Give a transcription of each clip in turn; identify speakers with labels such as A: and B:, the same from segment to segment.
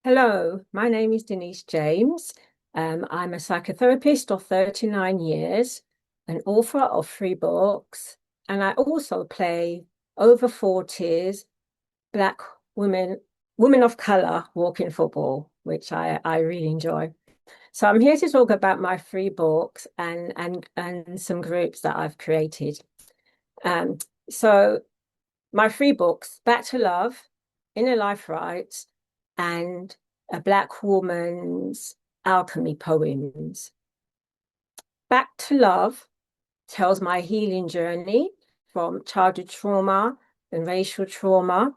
A: Hello, my name is Denise James. I'm a psychotherapist of 39 years, an author of 3 books, and I also play over 40s Black women, women of color walking football, which I really enjoy. So I'm here to talk about my 3 books and some groups that I've created. Um, so my 3 books, Back to Love, Inner Life Rights, and A Black Woman's Alchemy Poems. Back to Love tells my healing journey from childhood trauma and racial trauma.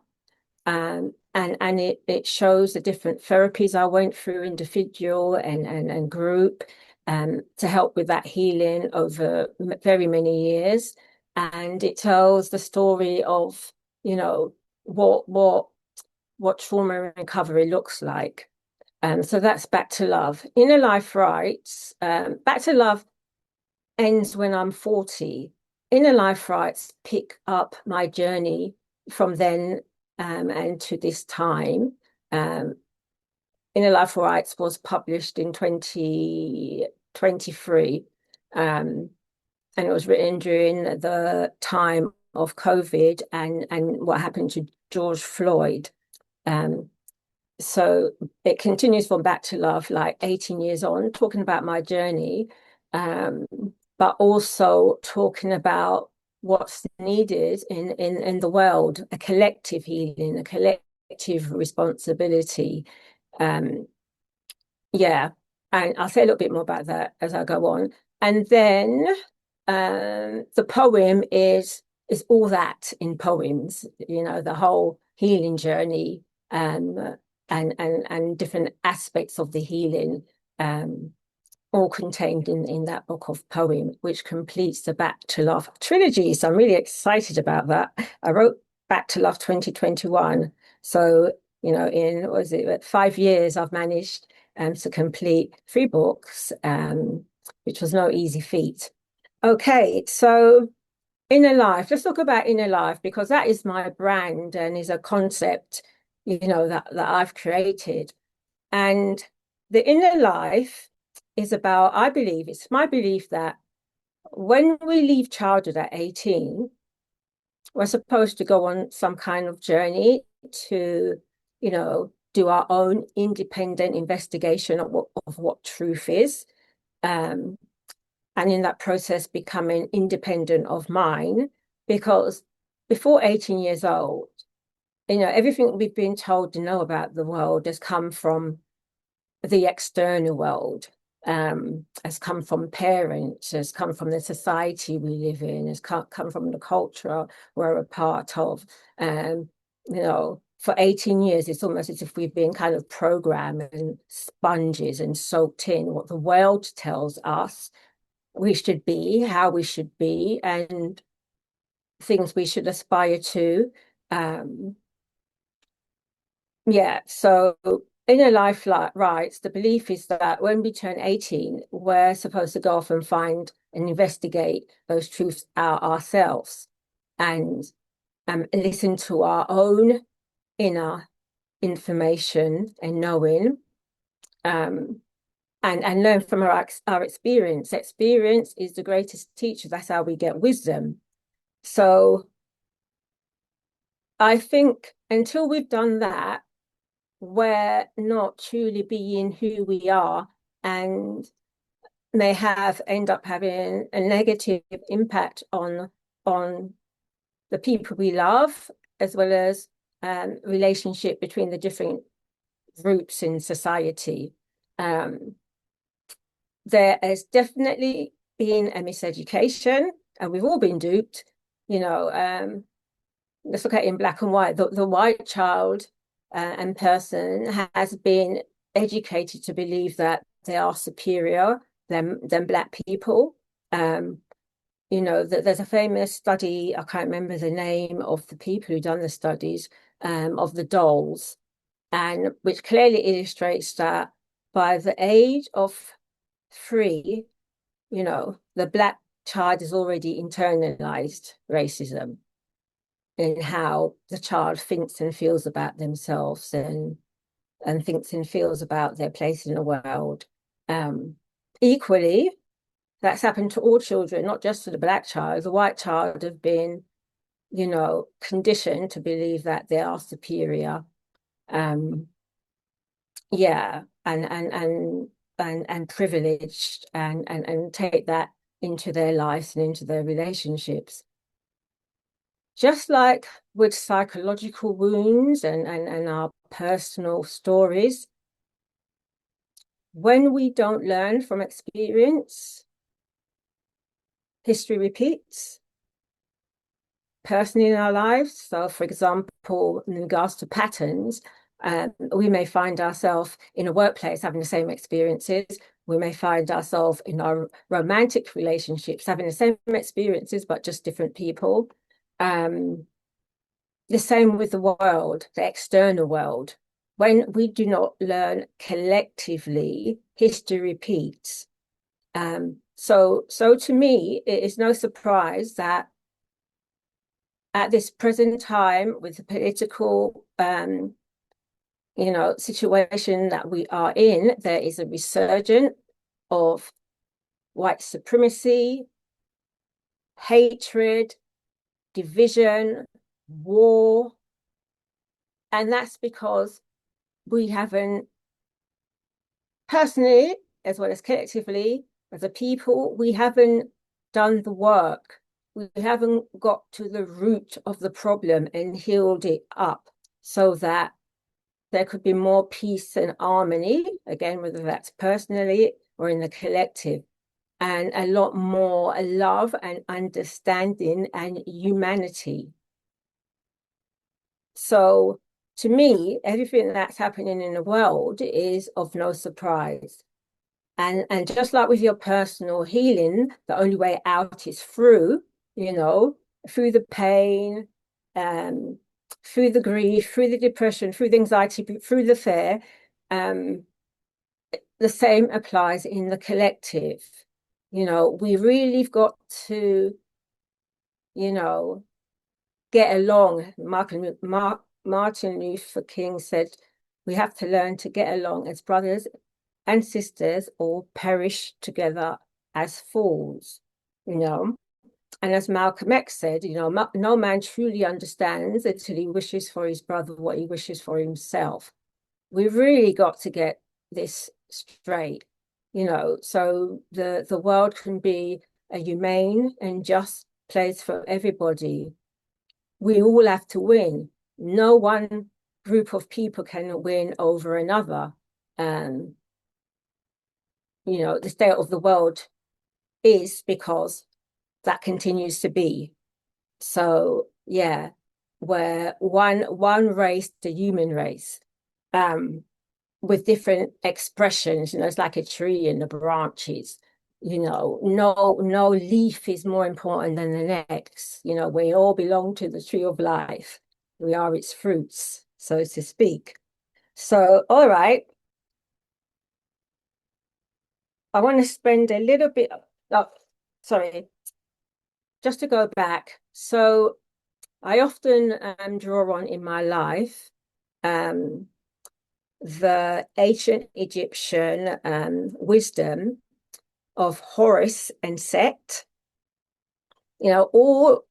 A: And it shows the different therapies I went through, individual and group, to help with that healing over very many years. And it tells the story of, you know, what what what trauma recovery looks like. So that's Back to Love. Inner Life Rights. Back to Love ends when I'm 40. Inner Life Rights pick up my journey from then and to this time. Um, Inner Life Rights was published in 2023, and it was written during the time of COVID and what happened to George Floyd. Um, so it continues from Back to Love, like 18 years on, talking about my journey, um, but also talking about what's needed in the world, a collective healing, a collective responsibility. Um, yeah, and I'll say a little bit more about that as I go on. And then the poem is all that in poems, the whole healing journey, um, and different aspects of the healing, um, all contained in that book of poem, which completes the Back to Love trilogy. So I'm really excited about that. I wrote Back to Love 2021. So, in, what was it, 5 years, I've managed to complete 3 books, which was no easy feat. Okay, so inner life. Let's talk about inner life because that is my brand and is a concept, that I've created. And the inner life is about, I believe, it's my belief that when we leave childhood at 18, we're supposed to go on some kind of journey to, do our own independent investigation of what truth is. Um, and in that process, becoming independent of mine. Because before 18 years old, everything we've been told to know about the world has come from the external world, has come from parents, has come from the society we live in, has come from the culture we're a part of. For 18 years, it's almost as if we've been kind of programmed and sponges and soaked in what the world tells us we should be, how we should be, and things we should aspire to. Um, yeah, so inner life rights, the belief is that when we turn 18, we're supposed to go off and find and investigate those truths out ourselves and listen to our own inner information and knowing, um, and learn from our experience. Experience is the greatest teacher. That's how we get wisdom. So I think until we've done that, we're not truly being who we are and may end up having a negative impact on the people we love, as well as relationship between the different groups in society. Um, there has definitely been a miseducation, and we've all been duped. Let's look at it in black and white. The white child and person has been educated to believe that they are superior than black people. There's a famous study, I can't remember the name of the people who done the studies, of the dolls, and which clearly illustrates that by the age of 3, the black child has already internalized racism in how the child thinks and feels about themselves and and thinks and feels about their place in the world. Um, Equally, that's happened to all children, not just to the black child. The white child have been, conditioned to believe that they are superior. Um, yeah, and privileged, and take that into their lives and into their relationships. Just like with psychological wounds and our personal stories, when we don't learn from experience, history repeats personally in our lives. So, for example, in regards to patterns, we may find ourselves in a workplace having the same experiences. We may find ourselves in our romantic relationships having the same experiences, but just different people. The same with the world, the external world. When we do not learn collectively, history repeats. So to me, it is no surprise that at this present time, with the political, situation that we are in, there is a resurgence of white supremacy, hatred, division, war, and that's because we haven't, personally, as well as collectively, as a people, we haven't done the work. We haven't got to the root of the problem and healed it up so that there could be more peace and harmony, again, whether that's personally or in the collective, and a lot more love and understanding and humanity. So to me, everything that's happening in the world is of no surprise. And just like with your personal healing, the only way out is through, through the pain, um, through the grief, through the depression, through the anxiety, through the fear. The same applies in the collective. We really've got to, you know, get along. Martin Luther King said, we have to learn to get along as brothers and sisters, or perish together as fools, you know. And as Malcolm X said, no man truly understands until he wishes for his brother what he wishes for himself. We've really got to get this straight, so the world can be a humane and just place for everybody. We all have to win. No one group of people can win over another. Um, the state of the world is because that continues to be. So yeah, we're one race, the human race, with different expressions. It's like a tree and the branches. No leaf is more important than the next. We all belong to the tree of life. We are its fruits, so to speak. So, all right, I want to spend a little bit. Oh, sorry, just to go back. So I often draw on in my life um, the ancient Egyptian wisdom of Horus and Set. All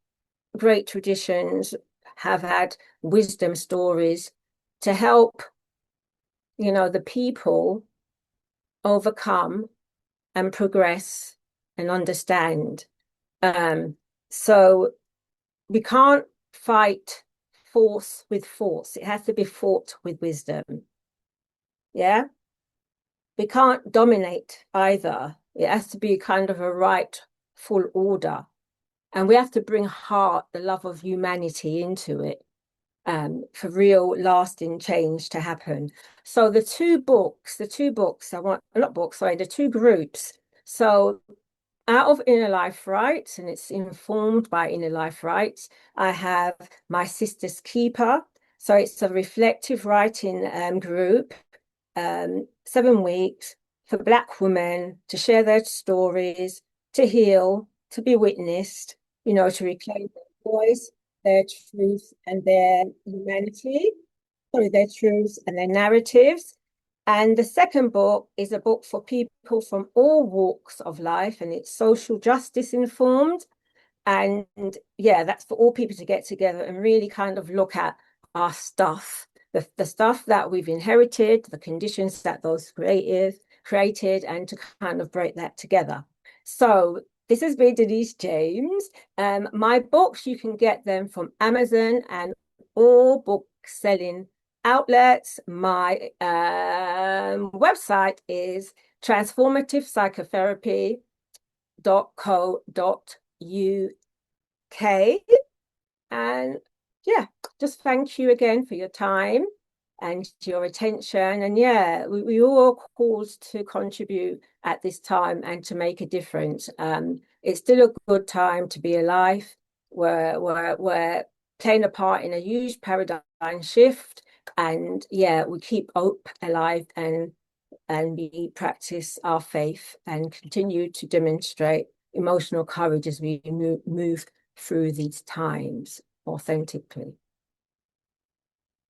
A: great traditions have had wisdom stories to help, the people overcome and progress and understand. So we can't fight force with force. It has to be fought with wisdom. Yeah. We can't dominate either. It has to be kind of a right full order. And we have to bring heart, the love of humanity into it, for real lasting change to happen. So the two books I want, not books, sorry, the two groups. So out of Inner Life Rights, and it's informed by Inner Life Rights, I have My Sister's Keeper. So it's a reflective writing group, 7 weeks for Black women to share their stories, to heal, to be witnessed, to reclaim their voice, their truth, and their humanity. sorry, their truths and their narratives. And the second book is a book for people from all walks of life, and it's social justice informed. And yeah, that's for all people to get together and really kind of look at our stuff, the stuff that we've inherited, the conditions that those created, and to kind of break that together. So this has been Denise James. My books, you can get them from Amazon and all book selling outlets. My website is transformativepsychotherapy.co.uk. And yeah, just thank you again for your time and your attention. And yeah, we all called to contribute at this time and to make a difference. It's still a good time to be alive. We're playing a part in a huge paradigm shift. And yeah, we keep hope alive and we practice our faith and continue to demonstrate emotional courage as we move through these times authentically.